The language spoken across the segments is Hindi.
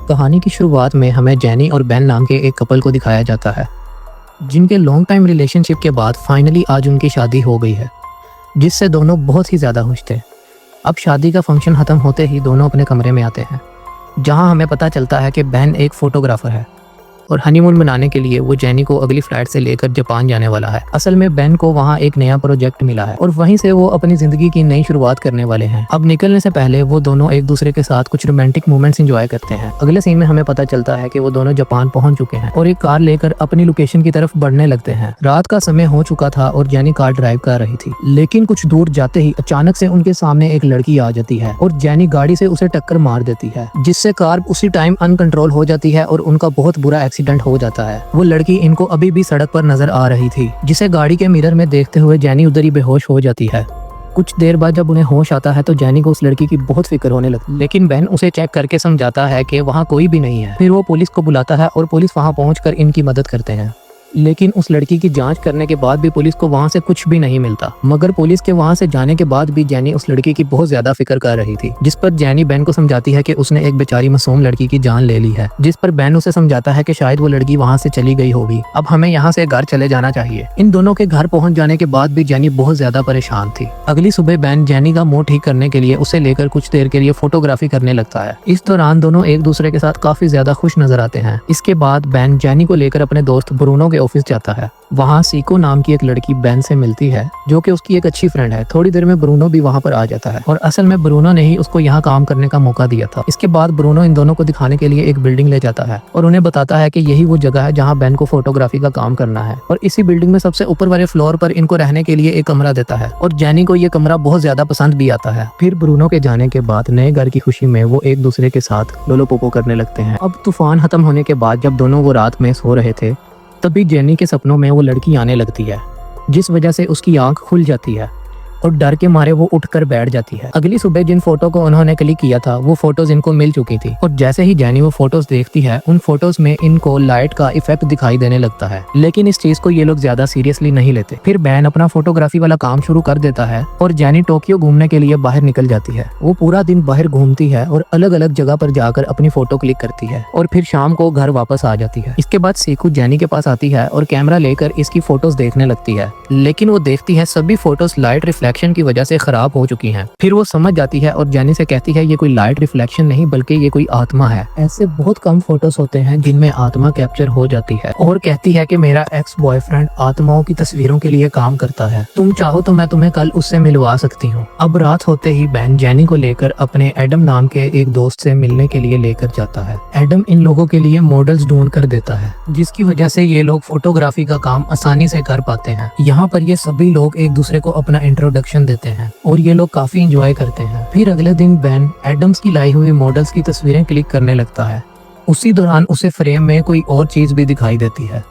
कहानी की शुरुआत में हमें जैनी और बेन नाम के एक कपल को दिखाया जाता है, जिनके लॉन्ग टाइम रिलेशनशिप के बाद फाइनली आज उनकी शादी हो गई है, जिससे दोनों बहुत ही ज़्यादा खुश थे। अब शादी का फंक्शन ख़त्म होते ही दोनों अपने कमरे में आते हैं, जहां हमें पता चलता है कि बेन एक फ़ोटोग्राफ़र है और हनीमून मनाने के लिए वो जैनी को अगली फ्लाइट से लेकर जापान जाने वाला है। असल में बेन को वहाँ एक नया प्रोजेक्ट मिला है और वहीं से वो अपनी जिंदगी की नई शुरुआत करने वाले हैं। अब निकलने से पहले वो दोनों एक दूसरे के साथ कुछ रोमांटिक मोमेंट्स एंजॉय करते हैं। अगले सीन में हमें पता चलता है कि वो दोनों जापान पहुंच चुके हैं और एक कार लेकर अपनी लोकेशन की तरफ बढ़ने लगते हैं। रात का समय हो चुका था और जैनी कार ड्राइव कर रही थी, लेकिन कुछ दूर जाते ही अचानक से उनके सामने एक लड़की आ जाती है और जैनी गाड़ी से उसे टक्कर मार देती है, जिससे कार उसी टाइम अनकंट्रोल हो जाती है और उनका बहुत बुरा एक्सीडेंट हो जाता है। वो लड़की इनको अभी भी सड़क पर नजर आ रही थी, जिसे गाड़ी के मिरर में देखते हुए जैनी उधर ही बेहोश हो जाती है। कुछ देर बाद जब उन्हें होश आता है तो जैनी को उस लड़की की बहुत फिक्र होने लगती है, लेकिन बेन उसे चेक करके समझाता है कि वहाँ कोई भी नहीं है। फिर वो पुलिस को बुलाता है और पुलिस वहाँ पहुंचकर इनकी मदद करते हैं, लेकिन उस लड़की की जांच करने के बाद भी पुलिस को वहां से कुछ भी नहीं मिलता। मगर पुलिस के वहां से जाने के बाद भी जैनी उस लड़की की बहुत ज्यादा फिक्र कर रही थी, जिस पर जैनी बेन को समझाती है कि उसने एक बेचारी मासूम लड़की की जान ले ली है, जिस पर बेन उसे समझाता है कि शायद वो लड़की वहां से चली गई होगी, अब हमें यहाँ से घर चले जाना चाहिए। इन दोनों के घर पहुंच जाने के बाद भी जैनी बहुत ज्यादा परेशान थी। अगली सुबह बेन जैनी का मूड ठीक करने के लिए उसे लेकर कुछ देर के लिए फोटोग्राफी करने लगता है। इस दौरान दोनों एक दूसरे के साथ काफी ज्यादा खुश नजर आते हैं। इसके बाद बेन जैनी को लेकर अपने दोस्त ब्रूनो के ऑफिस जाता है। वहाँ सीको नाम की एक लड़की बेन से मिलती है, जो कि उसकी एक अच्छी फ्रेंड है। थोड़ी देर में ब्रूनो भी वहाँ पर आ जाता है और असल में ब्रूनो ने ही उसको यहाँ काम करने का मौका दिया था। इसके बाद ब्रूनो इन दोनों को दिखाने के लिए एक बिल्डिंग ले जाता है और उन्हें बताता है कि यही वो जगह है जहाँ बेन को फोटोग्राफी का काम करना है, और इसी बिल्डिंग में सबसे ऊपर वाले फ्लोर पर इनको रहने के लिए एक कमरा देता है और जैनी को ये कमरा बहुत ज्यादा पसंद भी आता है। फिर ब्रूनो के जाने के बाद नए घर की खुशी में वो एक दूसरे के साथ लोलो पोपो करने लगते हैं। अब तूफान खत्म होने के बाद जब दोनों वो रात में सो रहे थे, तभी जैनी के सपनों में वो लड़की आने लगती है, जिस वजह से उसकी आंख खुल जाती है और डर के मारे वो उठकर बैठ जाती है। अगली सुबह जिन फोटो को उन्होंने क्लिक किया था वो फोटोज इनको मिल चुकी थी और जैसे ही जैनी वो फोटोज देखती है, उन फोटोज में इनको लाइट का इफेक्ट दिखाई देने लगता है, लेकिन इस चीज को ये लोग ज्यादा सीरियसली नहीं लेते। फिर बैन अपना फोटोग्राफी वाला काम शुरू कर देता है और जैनी टोक्यो घूमने के लिए बाहर निकल जाती है। वो पूरा दिन बाहर घूमती है और अलग अलग जगह पर जाकर अपनी फोटो क्लिक करती है और फिर शाम को घर वापस आ जाती है। इसके बाद सीकू जैनी के पास आती है और कैमरा लेकर इसकी फोटोज देखने लगती है, लेकिन वो देखती है सभी फोटोज लाइट रिफ्लेक्शन की वजह से खराब हो चुकी हैं। फिर वो समझ जाती है और जैनी से कहती है ये कोई लाइट रिफ्लेक्शन नहीं बल्कि ये कोई आत्मा है। ऐसे बहुत कम फोटोज होते हैं जिनमें आत्मा कैप्चर हो जाती है, और कहती है कि मेरा एक्स बॉयफ्रेंड आत्माओं की तस्वीरों के लिए काम करता है, तुम चाहो तो मैं तुम्हें कल उससे मिलवा सकती हूँ। अब रात होते ही बैन जैनी को लेकर अपने एडम नाम के एक दोस्त से मिलने के लिए लेकर जाता है। एडम इन लोगों के लिए मॉडल्स ढूंढ कर देता है, जिसकी वजह से ये लोग फोटोग्राफी का काम आसानी से कर पाते हैं। यहाँ पर ये सभी लोग एक दूसरे को अपना इंट्रोडक्शन देते हैं और ये लोग काफी एंजॉय करते हैं। फिर अगले दिन बैन एडम्स की लाई हुई मॉडल्स की तस्वीरें क्लिक करने लगता है। उसी दौरान उसे फ्रेम में कोई और चीज भी दिखाई देती है,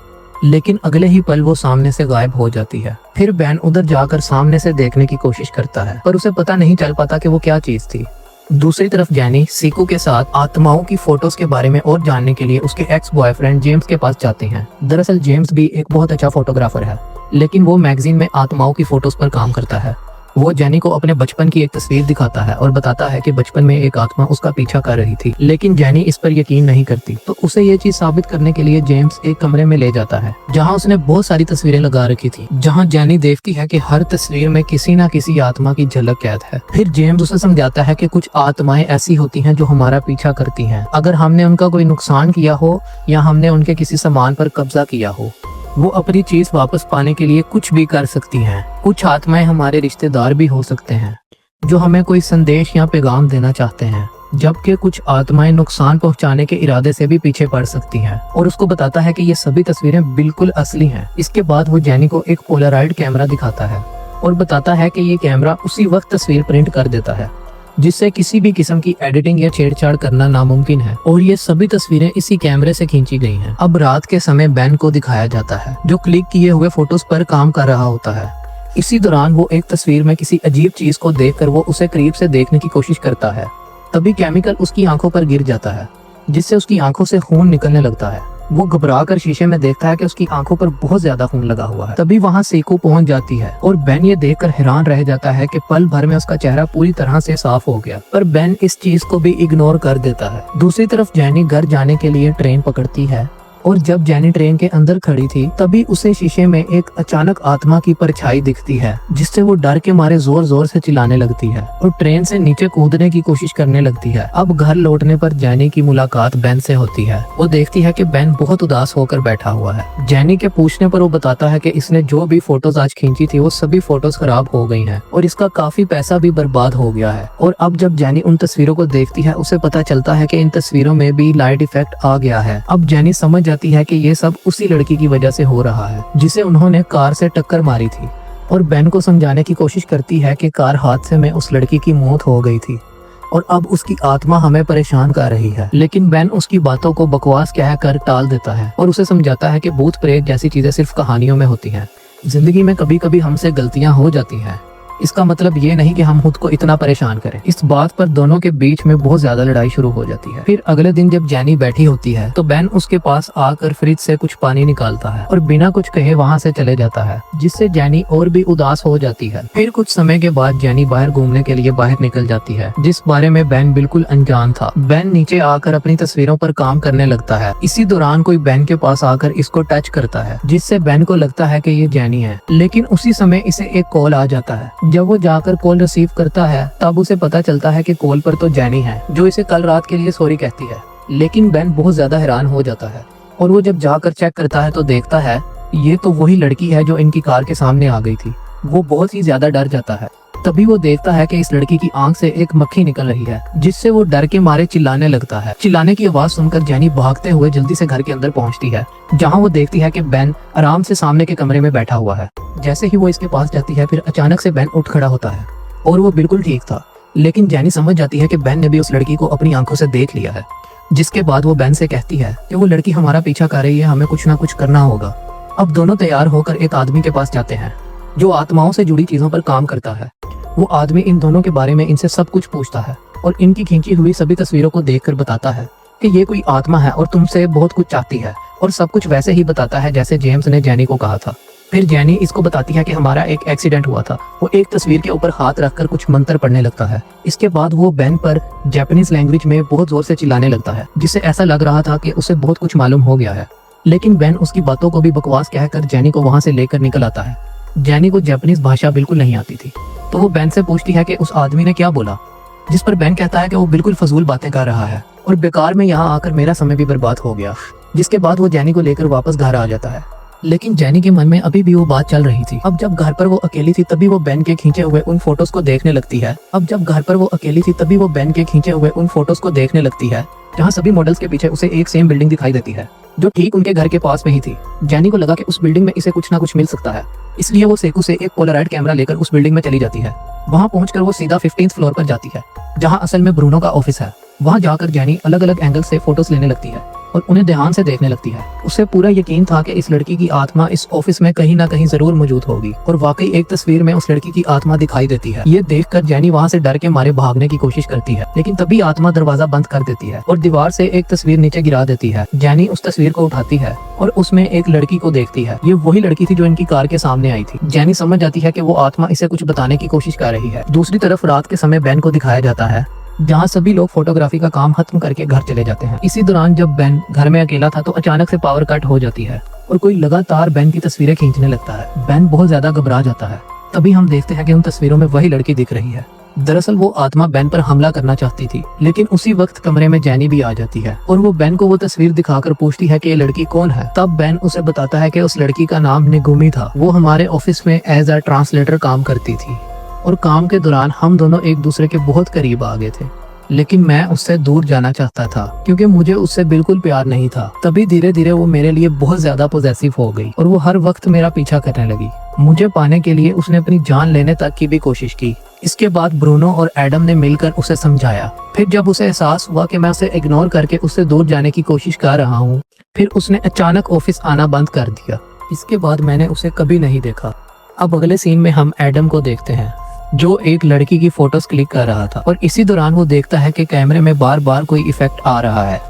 लेकिन अगले ही पल वो सामने से गायब हो जाती है। फिर बैन उधर जाकर सामने से देखने की कोशिश करता है, पर उसे पता नहीं चल पाता कि वो क्या चीज थी। दूसरी तरफ जैनी सीकू के साथ आत्माओं की फोटोज के बारे में और जानने के लिए उसके एक्स बॉयफ्रेंड जेम्स के पास जाती हैं। दरअसल जेम्स भी एक बहुत अच्छा फोटोग्राफर है, लेकिन वो मैगजीन में आत्माओं की फोटोज पर काम करता है। वो जैनी को अपने बचपन की एक तस्वीर दिखाता है और बताता है कि बचपन में एक आत्मा उसका पीछा कर रही थी, लेकिन जैनी इस पर यकीन नहीं करती। तो उसे ये चीज साबित करने के लिए जेम्स एक कमरे में ले जाता है, जहां उसने बहुत सारी तस्वीरें लगा रखी थी, जहां जैनी देखती है कि हर तस्वीर में किसी न किसी आत्मा की झलक कैद है। फिर जेम्स उसे समझाता है कि कुछ आत्माएं ऐसी होती हैं जो हमारा पीछा करती हैं, अगर हमने उनका कोई नुकसान किया हो या हमने उनके किसी सामान पर कब्जा किया हो। वो अपनी चीज वापस पाने के लिए कुछ भी कर सकती हैं। कुछ आत्माएं हमारे रिश्तेदार भी हो सकते हैं जो हमें कोई संदेश या पैगाम देना चाहते हैं, जबकि कुछ आत्माएं नुकसान पहुंचाने के इरादे से भी पीछे पड़ सकती हैं। और उसको बताता है कि ये सभी तस्वीरें बिल्कुल असली हैं। इसके बाद वो जैनी को एक पोलराइड कैमरा दिखाता है और बताता है कि ये कैमरा उसी वक्त तस्वीर प्रिंट कर देता है, जिससे किसी भी किस्म की एडिटिंग या छेड़छाड़ करना नामुमकिन है, और ये सभी तस्वीरें इसी कैमरे से खींची गई हैं। अब रात के समय बैन को दिखाया जाता है, जो क्लिक किए हुए फोटोज पर काम कर रहा होता है। इसी दौरान वो एक तस्वीर में किसी अजीब चीज को देखकर वो उसे करीब से देखने की कोशिश करता है। तभी केमिकल उसकी आंखों पर गिर जाता है, जिससे उसकी आंखों से खून निकलने लगता है। वो घबरा कर शीशे में देखता है कि उसकी आंखों पर बहुत ज्यादा खून लगा हुआ है। तभी वहाँ सेको पहुंच जाती है और बेन ये देखकर हैरान रह जाता है कि पल भर में उसका चेहरा पूरी तरह से साफ हो गया। पर बेन इस चीज को भी इग्नोर कर देता है। दूसरी तरफ जैनी घर जाने के लिए ट्रेन पकड़ती है और जब जैनी ट्रेन के अंदर खड़ी थी तभी उसे शीशे में एक अचानक आत्मा की परछाई दिखती है, जिससे वो डर के मारे जोर जोर से चिल्लाने लगती है और ट्रेन से नीचे कूदने की कोशिश करने लगती है। अब घर लौटने पर जैनी की मुलाकात बेन से होती है। वो देखती है कि बेन बहुत उदास होकर बैठा हुआ है। जैनी के पूछने पर वो बताता है कि इसने जो भी फोटोज आज खींची थी वो सभी फोटोज खराब हो गई हैं और इसका काफी पैसा भी बर्बाद हो गया है। और अब जब जैनी उन तस्वीरों को देखती है उसे पता चलता है कि इन तस्वीरों में भी लाइट इफेक्ट आ गया है। अब जैनी समझ जाती है कि ये सब उसी लड़की की वजह से हो रहा है जिसे उन्होंने कार से टक्कर मारी थी, और बेन को समझाने की कोशिश करती है कि कार हादसे में उस लड़की की मौत हो गई थी और अब उसकी आत्मा हमें परेशान कर रही है। लेकिन बेन उसकी बातों को बकवास कहकर टाल देता है और उसे समझाता है कि भूत प्रेत जैसी चीजें सिर्फ कहानियों में होती हैं। जिंदगी में कभी कभी हमसे गलतियां हो जाती हैं, इसका मतलब ये नहीं कि हम खुद को इतना परेशान करें। इस बात पर दोनों के बीच में बहुत ज्यादा लड़ाई शुरू हो जाती है। फिर अगले दिन जब जैनी बैठी होती है तो बेन उसके पास आकर फ्रिज से कुछ पानी निकालता है और बिना कुछ कहे वहाँ से चले जाता है, जिससे जैनी और भी उदास हो जाती है। फिर कुछ समय के बाद जैनी बाहर घूमने के लिए बाहर निकल जाती है, जिस बारे में बेन बिल्कुल अनजान था। बेन नीचे आकर अपनी तस्वीरों पर काम करने लगता है। इसी दौरान कोई बेन के पास आकर इसको टच करता है, जिससे बेन को लगता है कि ये जैनी है। लेकिन उसी समय इसे एक कॉल आ जाता है। जब वो जाकर कॉल रिसीव करता है तब उसे पता चलता है कि कॉल पर तो जैनी है, जो इसे कल रात के लिए सॉरी कहती है। लेकिन बेन बहुत ज्यादा हैरान हो जाता है और वो जब जाकर चेक करता है तो देखता है ये तो वही लड़की है जो इनकी कार के सामने आ गई थी। वो बहुत ही ज्यादा डर जाता है। तभी वो देखता है कि इस लड़की की आंख से एक मक्खी निकल रही है, जिससे वो डर के मारे चिल्लाने लगता है। चिल्लाने की आवाज सुनकर जैनी भागते हुए जल्दी से घर के अंदर पहुंचती है, जहां वो देखती है कि बेन आराम से सामने के कमरे में बैठा हुआ है। जैसे ही वो इसके पास जाती है फिर अचानक से बेन उठ खड़ा होता है और वो बिल्कुल ठीक था। लेकिन जैनी समझ जाती है कि बेन ने भी उस लड़की को अपनी आंखों से देख लिया है, जिसके बाद वो बेन से कहती है कि वो लड़की हमारा पीछा कर रही है, हमें कुछ ना कुछ करना होगा। अब दोनों तैयार होकर एक आदमी के पास जाते हैं जो आत्माओं से जुड़ी चीजों पर काम करता है। वो आदमी इन दोनों के बारे में इनसे सब कुछ पूछता है और इनकी खींची हुई सभी तस्वीरों को देखकर बताता है कि ये कोई आत्मा है और तुमसे बहुत कुछ चाहती है, और सब कुछ वैसे ही बताता है जैसे जेम्स ने जैनी को कहा था। फिर जैनी इसको बताती है कि हमारा एक एक्सीडेंट हुआ था। वो एक तस्वीर के ऊपर हाथ रखकर कुछ मंत्र पढ़ने लगता है। इसके बाद वो बेन पर जापानीज लैंग्वेज में बहुत जोर से चिल्लाने लगता है, जिससे ऐसा लग रहा था कि उसे बहुत कुछ मालूम हो गया है। लेकिन बेन उसकी बातों को भी बकवास कहकर जैनी को वहाँ से लेकर निकल आता है। जैनी को जापानीज भाषा बिल्कुल नहीं आती थी, तो वो बेन से पूछती है कि उस आदमी ने क्या बोला, जिस पर बेन कहता है कि वो बिल्कुल फजूल बातें कर रहा है और बेकार में यहाँ आकर मेरा समय भी बर्बाद हो गया। जिसके बाद वो जैनी को लेकर वापस घर आ जाता है। लेकिन जैनी के मन में अभी भी वो बात चल रही थी। अब जब घर पर वो अकेली थी तभी वो बेन के खींचे हुए उन फोटोज को देखने लगती है। जहाँ सभी मॉडल्स के पीछे उसे एक सेम बिल्डिंग दिखाई देती है, जो ठीक उनके घर के पास में ही थी। जैनी को लगा कि उस बिल्डिंग में इसे कुछ ना कुछ मिल सकता है, इसलिए वो सेकू से एक पोलराइड कैमरा लेकर उस बिल्डिंग में चली जाती है। वहाँ पहुंचकर वो सीधा 15th फ्लोर पर जाती है, जहाँ असल में ब्रूनो का ऑफिस है। वहाँ जाकर जैनी अलग अलग एंगल से फोटोज लेने लगती है और उन्हें ध्यान से देखने लगती है। उसे पूरा यकीन था कि इस लड़की की आत्मा इस ऑफिस में कहीं ना कहीं जरूर मौजूद होगी, और वाकई एक तस्वीर में उस लड़की की आत्मा दिखाई देती है। ये देखकर जैनी वहाँ से डर के मारे भागने की कोशिश करती है, लेकिन तभी आत्मा दरवाजा बंद कर देती है और दीवार से एक तस्वीर नीचे गिरा देती है। जैनी उस तस्वीर को उठाती है और उसमें एक लड़की को देखती है। ये वही लड़की थी जो इनकी कार के सामने आई थी। जैनी समझ जाती है कि वो आत्मा इसे कुछ बताने की कोशिश कर रही है। दूसरी तरफ रात के समय बेन को दिखाया जाता है, जहाँ सभी लोग फोटोग्राफी का काम खत्म करके घर चले जाते हैं। इसी दौरान जब बेन घर में अकेला था तो अचानक से पावर कट हो जाती है और कोई लगातार बेन की तस्वीरें खींचने लगता है। बेन बहुत ज्यादा घबरा जाता है। तभी हम देखते हैं कि उन तस्वीरों में वही लड़की दिख रही है। दरअसल वो आत्मा बेन पर हमला करना चाहती थी, लेकिन उसी वक्त कमरे में जैनी भी आ जाती है और वो बेन को वो तस्वीर दिखाकर पूछती है कि ये लड़की कौन है। तब बेन उसे बताता है कि उस लड़की का नाम निगुमी था। वो हमारे ऑफिस में एज अ ट्रांसलेटर काम करती थी और काम के दौरान हम दोनों एक दूसरे के बहुत करीब आ गए थे, लेकिन मैं उससे दूर जाना चाहता था क्योंकि मुझे उससे बिल्कुल प्यार नहीं था। तभी धीरे धीरे वो मेरे लिए बहुत ज्यादा पॉजेसिव हो गई और वो हर वक्त मेरा पीछा करने लगी। मुझे पाने के लिए उसने अपनी जान लेने तक की भी कोशिश की। इसके बाद ब्रूनो और एडम ने मिलकर उसे समझाया। फिर जब उसे एहसास हुआ कि मैं उसे इग्नोर करके उससे दूर जाने की कोशिश कर रहा हूँ, फिर उसने अचानक ऑफिस आना बंद कर दिया। इसके बाद मैंने उसे कभी नहीं देखा। अब अगले सीन में हम एडम को देखते हैं, जो एक लड़की की फोटोज क्लिक कर रहा था और इसी दौरान वो देखता है कि कैमरे में बार बार कोई इफेक्ट आ रहा है।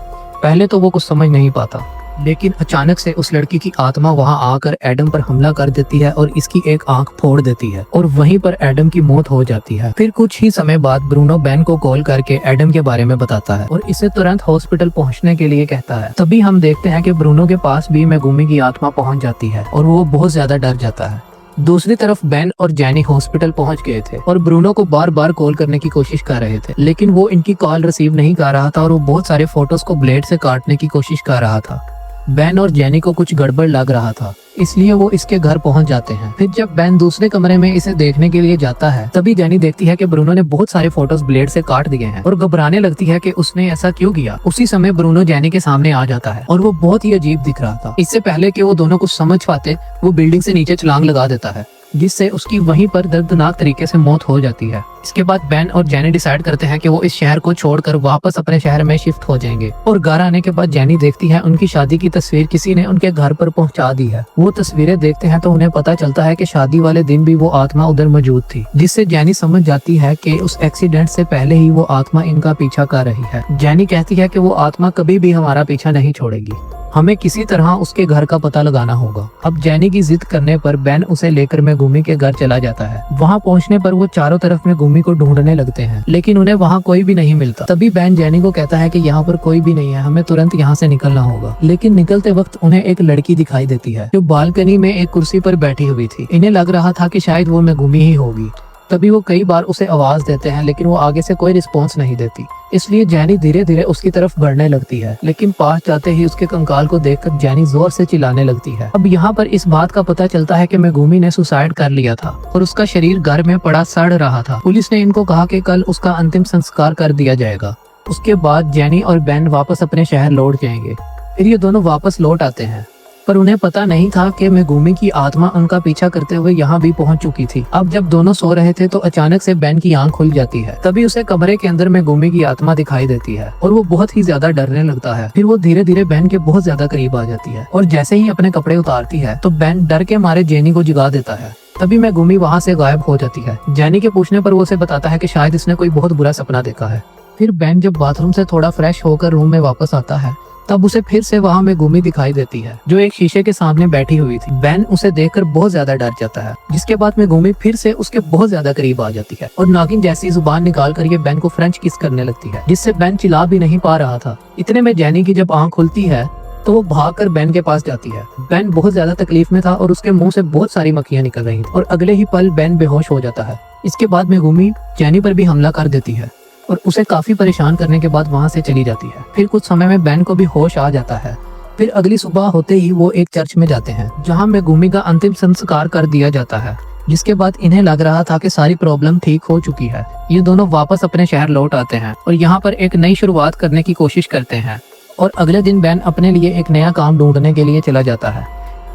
पहले तो वो कुछ समझ नहीं पाता, लेकिन अचानक से उस लड़की की आत्मा वहां आकर एडम पर हमला कर देती है और इसकी एक आंख फोड़ देती है और वहीं पर एडम की मौत हो जाती है। फिर कुछ ही समय बाद ब्रूनो बेन को कॉल करके एडम के बारे में बताता है और इसे तुरंत हॉस्पिटल पहुंचने के लिए कहता है। तभी हम देखते हैं कि ब्रूनो के पास भी मेगुमी की आत्मा पहुंच जाती है और वो बहुत ज्यादा डर जाता है। दूसरी तरफ बेन और जैनी हॉस्पिटल पहुंच गए थे और ब्रूनो को बार बार कॉल करने की कोशिश कर रहे थे, लेकिन वो इनकी कॉल रिसीव नहीं कर रहा था और वो बहुत सारे फोटोज को ब्लेड से काटने की कोशिश कर रहा था। बेन और जैनी को कुछ गड़बड़ लग रहा था, इसलिए वो इसके घर पहुंच जाते हैं। फिर जब बेन दूसरे कमरे में इसे देखने के लिए जाता है, तभी जैनी देखती है कि ब्रूनो ने बहुत सारे फोटोज ब्लेड से काट दिए हैं और घबराने लगती है कि उसने ऐसा क्यों किया। उसी समय ब्रूनो जैनी के सामने आ जाता है और वो बहुत ही अजीब दिख रहा था। इससे पहले कि वो दोनों कुछ समझ पाते, वो बिल्डिंग से नीचे छलांग लगा देता है, जिससे उसकी वहीं पर दर्दनाक तरीके से मौत हो जाती है। इसके बाद बेन और जैनी डिसाइड करते हैं कि वो इस शहर को छोड़कर वापस अपने शहर में शिफ्ट हो जाएंगे। और घर आने के बाद जैनी देखती है उनकी शादी की तस्वीर किसी ने उनके घर पर पहुंचा दी है। वो तस्वीरें देखते हैं तो उन्हें पता चलता है कि शादी वाले दिन भी वो आत्मा उधर मौजूद थी, जिससे जैनी समझ जाती है कि उस एक्सीडेंट से पहले ही वो आत्मा इनका पीछा कर रही है। जैनी कहती है कि वो आत्मा कभी भी हमारा पीछा नहीं छोड़ेगी, हमें किसी तरह उसके घर का पता लगाना होगा। अब जैनी की जिद करने पर बेन उसे लेकर मेगुमी के घर चला जाता है। वहाँ पहुँचने पर वो चारों तरफ मेगुमी को ढूंढने लगते हैं, लेकिन उन्हें वहाँ कोई भी नहीं मिलता। तभी बेन जैनी को कहता है कि यहाँ पर कोई भी नहीं है, हमें तुरंत यहाँ से निकलना होगा। लेकिन निकलते वक्त उन्हें एक लड़की दिखाई देती है जो बालकनी में एक कुर्सी पर बैठी हुई थी। इन्हें लग रहा था कि शायद वो मेगुमी ही होगी। तभी वो कई बार उसे आवाज देते हैं, लेकिन वो आगे से कोई रिस्पॉन्स नहीं देती। इसलिए जैनी धीरे धीरे उसकी तरफ बढ़ने लगती है, लेकिन पास जाते ही उसके कंकाल को देखकर जैनी जोर से चिल्लाने लगती है। अब यहाँ पर इस बात का पता चलता है कि मेगुमी ने सुसाइड कर लिया था और उसका शरीर घर में पड़ा सड़ रहा था। पुलिस ने इनको कहा कि कल उसका अंतिम संस्कार कर दिया जाएगा। उसके बाद जैनी और बेन वापस अपने शहर लौट जाएंगे। फिर ये दोनों वापस लौट आते हैं, पर उन्हें पता नहीं था कि मेगुमी की आत्मा उनका पीछा करते हुए यहाँ भी पहुँच चुकी थी। अब जब दोनों सो रहे थे तो अचानक से बेन की आंख खुल जाती है। तभी उसे कमरे के अंदर मेगुमी की आत्मा दिखाई देती है और वो बहुत ही ज्यादा डरने लगता है। फिर वो धीरे धीरे बेन के बहुत ज्यादा करीब आ जाती है और जैसे ही अपने कपड़े उतारती है तो बेन डर के मारे जैनी को जगा देता है। तभी मेगुमी वहाँ से गायब हो जाती है। जैनी के पूछने पर वो उसे बताता है कि शायद इसने कोई बहुत बुरा सपना देखा है। फिर बेन जब बाथरूम से थोड़ा फ्रेश होकर रूम में वापस आता है, तब उसे फिर से वहाँ मेगुमी दिखाई देती है जो एक शीशे के सामने बैठी हुई थी। बेन उसे देखकर बहुत ज्यादा डर जाता है, जिसके बाद मेगुमी फिर से उसके बहुत ज्यादा करीब आ जाती है और नागिन जैसी जुबान निकाल कर ये बेन को फ्रेंच किस करने लगती है, जिससे बेन चिल्ला भी नहीं पा रहा था। इतने में जैनी की जब आंख खुलती है तो वो भागकर बेन के पास जाती है। बेन बहुत ज्यादा तकलीफ में था और उसके मुंह से बहुत सारी मक्खियां निकल रही थी और अगले ही पल बेन बेहोश हो जाता है। इसके बाद मेगुमी जैनी पर भी हमला कर देती है और उसे काफी परेशान करने के बाद वहाँ से चली जाती है। फिर कुछ समय में बेन को भी होश आ जाता है। फिर अगली सुबह होते ही वो एक चर्च में जाते हैं जहाँ मेगुमी का अंतिम संस्कार कर दिया जाता है, जिसके बाद इन्हें लग रहा था कि सारी प्रॉब्लम ठीक हो चुकी है। ये दोनों वापस अपने शहर लौट आते हैं और यहाँ पर एक नई शुरुआत करने की कोशिश करते हैं और अगले दिन बेन अपने लिए एक नया काम ढूंढने के लिए चला जाता है।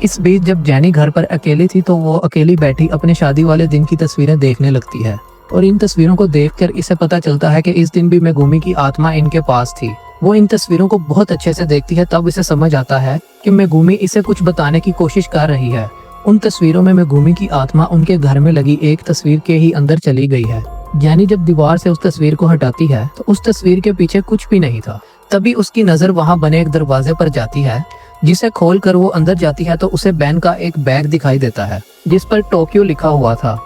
इस बीच जब जैनी घर पर अकेली थी तो वो अकेली बैठी अपने शादी वाले दिन की तस्वीरें देखने लगती है और इन तस्वीरों को देखकर इसे पता चलता है कि इस दिन भी मेगुमी की आत्मा इनके पास थी। वो इन तस्वीरों को बहुत अच्छे से देखती है, तब इसे समझ आता है कि मेगुमी इसे कुछ बताने की कोशिश कर रही है। उन तस्वीरों में मेगुमी की आत्मा उनके घर में लगी एक तस्वीर के ही अंदर चली गई है। जैनी जब दीवार से उस तस्वीर को हटाती है तो उस तस्वीर के पीछे कुछ भी नहीं था। तभी उसकी नजर वहाँ बने एक दरवाजे पर जाती है, जिसे खोलकर वो अंदर जाती है तो उसे बेन का एक बैग दिखाई देता है जिस पर टोक्यो लिखा हुआ था।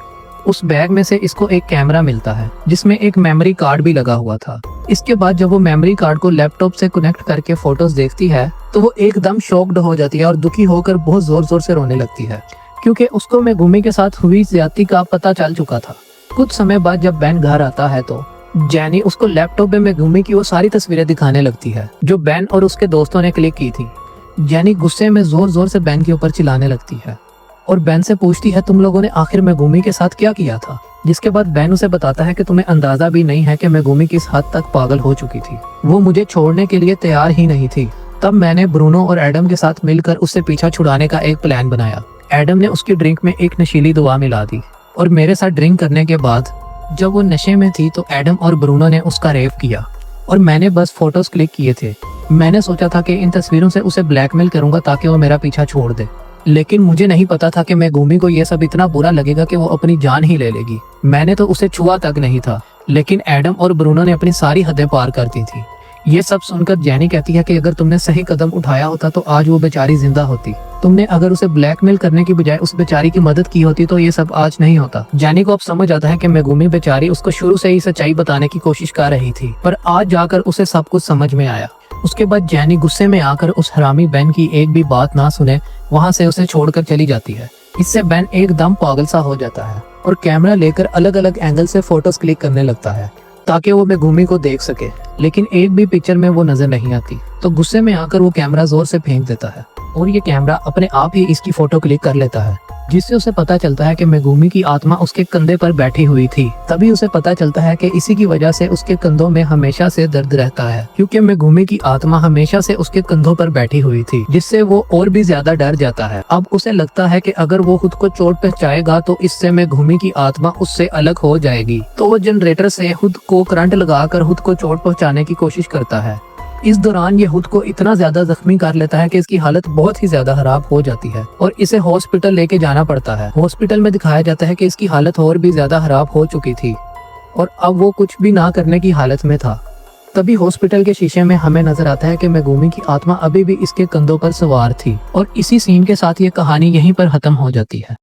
उस बैग में से इसको एक कैमरा मिलता है जिसमें एक मेमोरी कार्ड भी लगा हुआ था। इसके बाद जब वो मेमोरी कार्ड को लैपटॉप से कनेक्ट करके फोटोज देखती है तो वो एकदम शॉक्ड हो जाती है और दुखी होकर बहुत जोर जोर से रोने लगती है, क्योंकि उसको मेगुमी के साथ हुई ज्यादती का पता चल चुका था। कुछ समय बाद जब बेन घर आता है तो जैनी उसको लैपटॉप में मेगुमी की वो सारी तस्वीरें दिखाने लगती है जो बेन और उसके दोस्तों ने क्लिक की थी। जैनी गुस्से में जोर जोर से बेन के ऊपर चिल्लाने लगती है और बेन से पूछती है, तुम लोगों ने आखिर मेगुमी के साथ क्या किया था? जिसके बाद बेन उसे बताता है कि तुम्हें अंदाजा भी नहीं है कि मेगुमी किस हद तक पागल हो चुकी थी। वो मुझे छोड़ने के लिए तैयार ही नहीं थी। तब मैंने ब्रूनो और एडम के साथ मिलकर उससे पीछा छुड़ाने का एक प्लान बनाया। एडम ने उसकी ड्रिंक में एक नशीली दवा मिला दी और मेरे साथ ड्रिंक करने के बाद जब वो नशे में थी तो एडम और ब्रूनो ने उसका रेप किया और मैंने बस फोटोज क्लिक किए थे। मैंने सोचा था कि इन तस्वीरों से उसे ब्लैकमेल करूंगा ताकि वो मेरा पीछा छोड़ दे, लेकिन मुझे नहीं पता था कि मेगुमी को ये सब इतना बुरा लगेगा कि वो अपनी जान ही ले लेगी। मैंने तो उसे छुआ तक नहीं था, लेकिन एडम और ब्रूनो ने अपनी सारी हदें पार कर दी थी। ये सब सुनकर जैनी कहती है कि अगर तुमने सही कदम उठाया होता तो आज वो बेचारी जिंदा होती। तुमने अगर उसे ब्लैकमेल करने की बजाय उस बेचारी की मदद की होती तो ये सब आज नहीं होता। जैनी को अब समझ आता है कि मेगुमी बेचारी उसको शुरू से ही सच्चाई बताने की कोशिश कर रही थी, पर आज जाकर उसे सब कुछ समझ में आया। उसके बाद जैनी गुस्से में आकर उस हरामी बेन की एक भी बात ना सुने वहाँ से उसे छोड़कर चली जाती है। इससे बेन एकदम पागल सा हो जाता है और कैमरा लेकर अलग अलग एंगल से फोटोज क्लिक करने लगता है ताकि वो मेगुमी को देख सके, लेकिन एक भी पिक्चर में वो नजर नहीं आती। तो गुस्से में आकर वो कैमरा जोर से फेंक देता है और ये कैमरा अपने आप ही इसकी फोटो क्लिक कर लेता है, जिससे उसे पता चलता है कि मेगुमी की आत्मा उसके कंधे पर बैठी हुई थी। तभी उसे पता चलता है कि इसी की वजह से उसके कंधों में हमेशा से दर्द रहता है, क्योंकि मेगुमी की आत्मा हमेशा से उसके कंधों पर बैठी हुई थी, जिससे वो और भी ज्यादा डर जाता है। अब उसे लगता है कि अगर वो खुद को चोट पहुंचाएगा तो इससे मेगुमी की आत्मा उससे अलग हो जाएगी। तो वो जनरेटर से खुद को करंट लगाकर खुद को चोट पहुँचाने की कोशिश करता है। इस दौरान ये खुद को इतना ज्यादा जख्मी कर लेता है कि इसकी हालत बहुत ही ज्यादा खराब हो जाती है और इसे हॉस्पिटल लेके जाना पड़ता है। हॉस्पिटल में दिखाया जाता है कि इसकी हालत और भी ज्यादा खराब हो चुकी थी और अब वो कुछ भी ना करने की हालत में था। तभी हॉस्पिटल के शीशे में हमें नजर आता है कि मेगुमी की आत्मा अभी भी इसके कंधों पर सवार थी और इसी सीन के साथ ये कहानी यहीं पर खत्म हो जाती है।